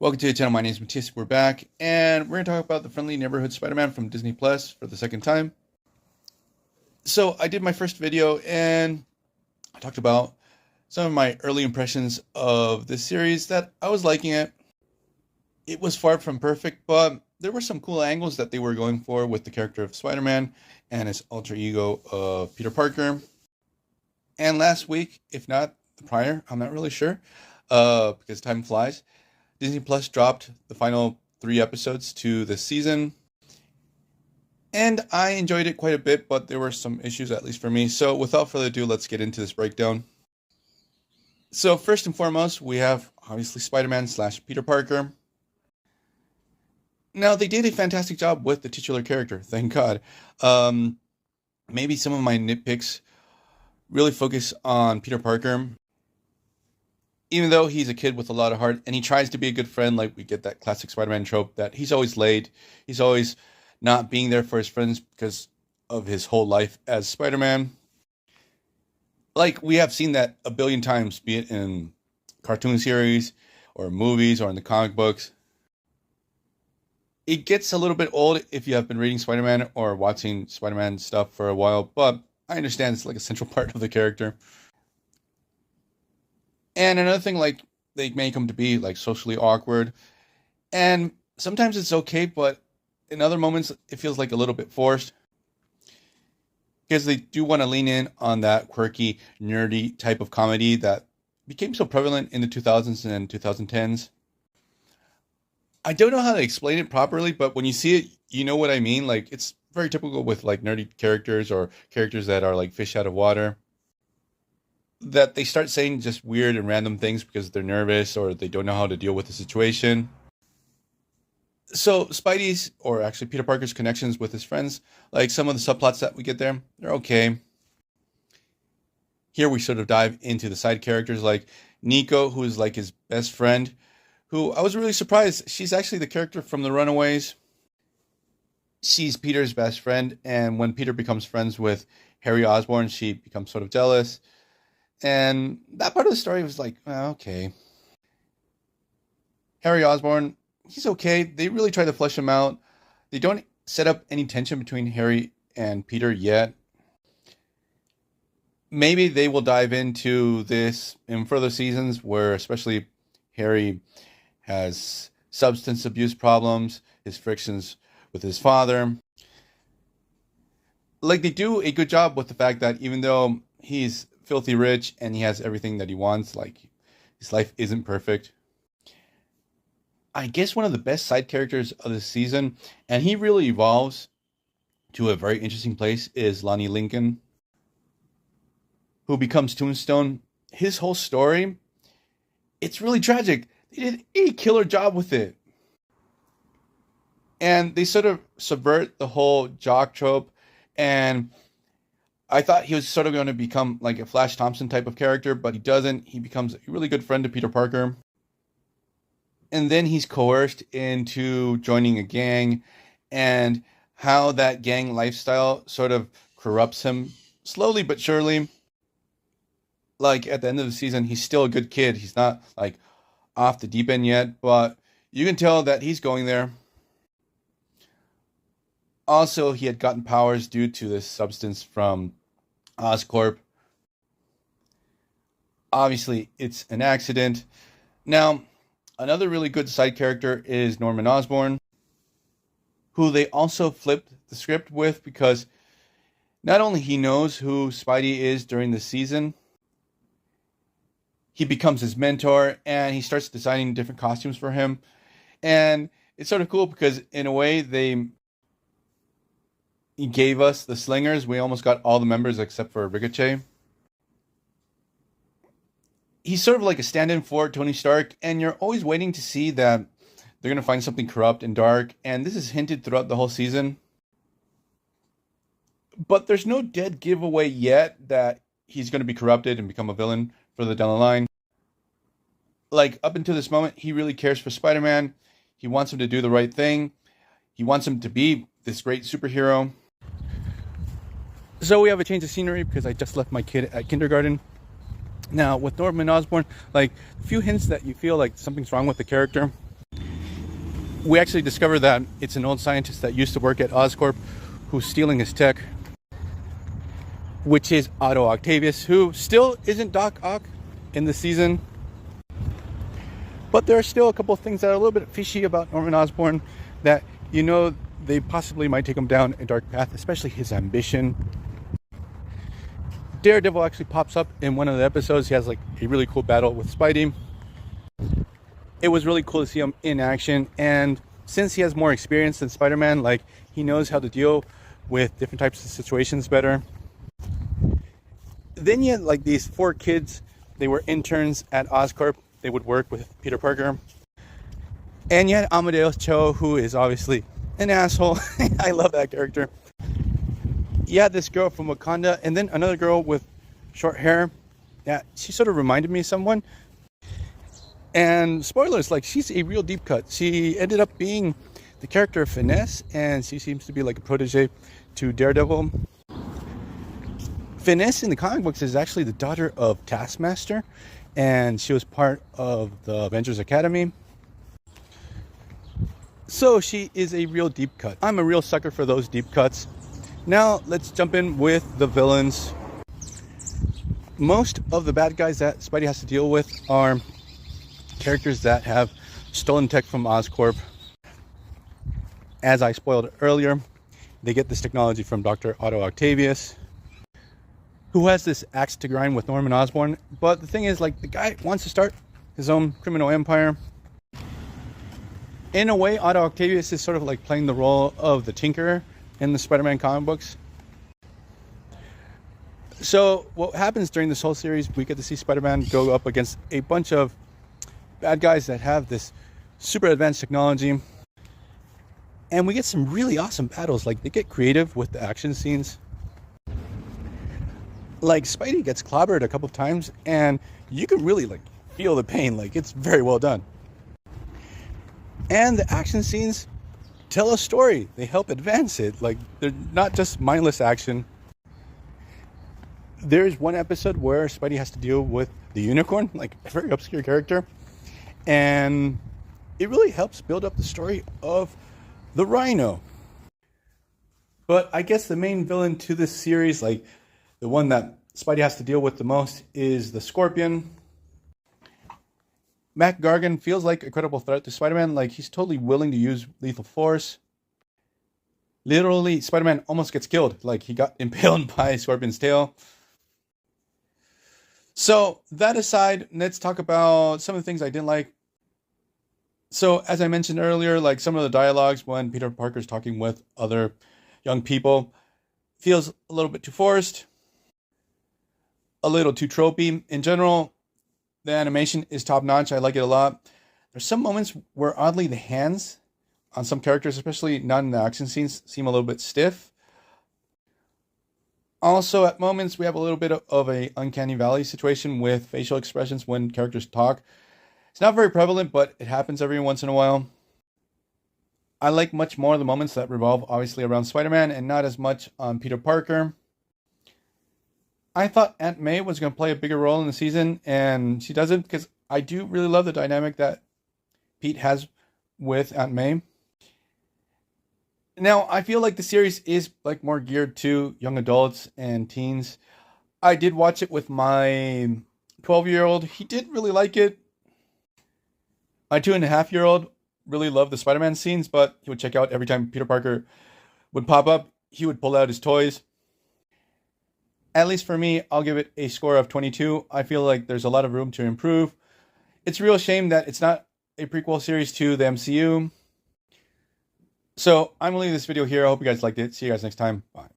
Welcome to the channel. My name is Matthias. We're back, and we're going to talk about the Friendly Neighborhood Spider-Man from Disney Plus for the second time. So I did my first video, and I talked about some of my early impressions of this series that I was liking it. It was far from perfect, but there were some cool angles that they were going for with the character of Spider-Man and his alter ego of Peter Parker. And last week, if not the prior, I'm not really sure, because time flies, Disney Plus dropped the final 3 episodes to this season, and I enjoyed it quite a bit, but there were some issues, at least for me. So without further ado, let's get into this breakdown. So first and foremost, we have obviously Spider-Man / Peter Parker. Now, they did a fantastic job with the titular character, thank God. Maybe some of my nitpicks really focus on Peter Parker. Even though he's a kid with a lot of heart and he tries to be a good friend, like we get that classic Spider-Man trope that he's always late, he's always not being there for his friends because of his whole life as Spider-Man. Like, we have seen that a billion times, be it in cartoon series or movies or in the comic books. It gets a little bit old if you have been reading Spider-Man or watching Spider-Man stuff for a while, but I understand it's like a central part of the character. And another thing, like, they make him to be like socially awkward, and sometimes it's okay, but in other moments it feels like a little bit forced because they do want to lean in on that quirky, nerdy type of comedy that became so prevalent in the 2000s and 2010s. I don't know how to explain it properly, but when you see it, you know what I mean. Like, it's very typical with like nerdy characters or characters that are like fish out of water, that they start saying just weird and random things because they're nervous or they don't know how to deal with the situation. So Spidey's, or actually Peter Parker's connections with his friends, like some of the subplots that we get there, they're okay. Here we sort of dive into the side characters like Nico, who is like his best friend, who I was really surprised. She's actually the character from The Runaways. She's Peter's best friend, and when Peter becomes friends with Harry Osborn, she becomes sort of jealous. And that part of the story was like, okay. Harry Osborn, he's okay. They really try to flesh him out. They don't set up any tension between Harry and Peter yet. Maybe they will dive into this in further seasons where especially Harry has substance abuse problems, his frictions with his father. Like, they do a good job with the fact that even though he's filthy rich and he has everything that he wants, like, his life isn't perfect. I guess one of the best side characters of this season, and he really evolves to a very interesting place, is Lonnie Lincoln, who becomes Tombstone. His whole story, it's really tragic. They did a killer job with it. And they sort of subvert the whole jock trope, and I thought he was sort of going to become like a Flash Thompson type of character, but he doesn't. He becomes a really good friend to Peter Parker. And then he's coerced into joining a gang, and how that gang lifestyle sort of corrupts him slowly but surely. Like, at the end of the season, he's still a good kid. He's not like off the deep end yet, but you can tell that he's going there. Also, he had gotten powers due to this substance from Oscorp. Obviously, it's an accident. Now, another really good side character is Norman Osborn, who they also flipped the script with because not only he knows who Spidey is during the season, he becomes his mentor and he starts designing different costumes for him. And it's sort of cool because in a way he gave us the Slingers. We almost got all the members except for Ricochet. He's sort of like a stand-in for Tony Stark, and you're always waiting to see that they're going to find something corrupt and dark, and this is hinted throughout the whole season. But there's no dead giveaway yet that he's going to be corrupted and become a villain further down the line. Like, up until this moment, he really cares for Spider-Man. He wants him to do the right thing. He wants him to be this great superhero. So we have a change of scenery because I just left my kid at kindergarten. Now, with Norman Osborn, like, a few hints that you feel like something's wrong with the character. We actually discover that it's an old scientist that used to work at Oscorp who's stealing his tech, which is Otto Octavius, who still isn't Doc Ock in the season. But there are still a couple of things that are a little bit fishy about Norman Osborn, that they possibly might take him down a dark path, especially his ambition. Daredevil actually pops up in one of the episodes. He has like a really cool battle with Spidey. It was really cool to see him in action, and since he has more experience than Spider-Man, like, he knows how to deal with different types of situations better. Then you had like these 4 kids. They were interns at Oscorp. They would work with Peter Parker. And you had Amadeus Cho, who is obviously an asshole. I love that character. You had this girl from Wakanda, and then another girl with short hair. Yeah, she sort of reminded me of someone. And spoilers, like, she's a real deep cut. She ended up being the character of Finesse, and she seems to be like a protege to Daredevil. Finesse in the comic books is actually the daughter of Taskmaster, and she was part of the Avengers Academy. So she is a real deep cut. I'm a real sucker for those deep cuts. Now let's jump in with the villains. Most of the bad guys that Spidey has to deal with are characters that have stolen tech from Oscorp. As I spoiled earlier, they get this technology from Dr. Otto Octavius, who has this axe to grind with Norman Osborn. But the thing is, like, the guy wants to start his own criminal empire. In a way, Otto Octavius is sort of like playing the role of the Tinkerer in the Spider-Man comic books. So what happens during this whole series, we get to see Spider-Man go up against a bunch of bad guys that have this super advanced technology. And we get some really awesome battles. Like, they get creative with the action scenes. Like, Spidey gets clobbered a couple of times, and you can really like feel the pain. Like, it's very well done. And the action scenes tell a story. They help advance it. Like, they're not just mindless action. There's one episode where Spidey has to deal with the Unicorn, like a very obscure character. And it really helps build up the story of the Rhino. But I guess the main villain to this series, like the one that Spidey has to deal with the most, is the Scorpion. Mac Gargan feels like a credible threat to Spider-Man. Like, he's totally willing to use lethal force. Literally, Spider-Man almost gets killed. Like, he got impaled by Scorpion's tail. So, that aside, let's talk about some of the things I didn't like. So, as I mentioned earlier, like, some of the dialogues when Peter Parker's talking with other young people feels a little bit too forced, a little too tropey. In general, the animation is top-notch. I like it a lot. There's some moments where, oddly, the hands on some characters, especially not in the action scenes, seem a little bit stiff. Also, at moments, we have a little bit of a uncanny valley situation with facial expressions when characters talk. It's not very prevalent, but it happens every once in a while. I like much more the moments that revolve, obviously, around Spider-Man and not as much on Peter Parker. I thought Aunt May was going to play a bigger role in the season, and she doesn't, because I do really love the dynamic that Pete has with Aunt May. Now, I feel like the series is like more geared to young adults and teens. I did watch it with my 12-year-old. He did really like it. My 2.5-year-old really loved the Spider-Man scenes, but he would check out every time Peter Parker would pop up. He would pull out his toys. At least for me, I'll give it a score of 22. I feel like there's a lot of room to improve. It's a real shame that it's not a prequel series to the MCU. So I'm going to leave this video here. I hope you guys liked it. See you guys next time. Bye.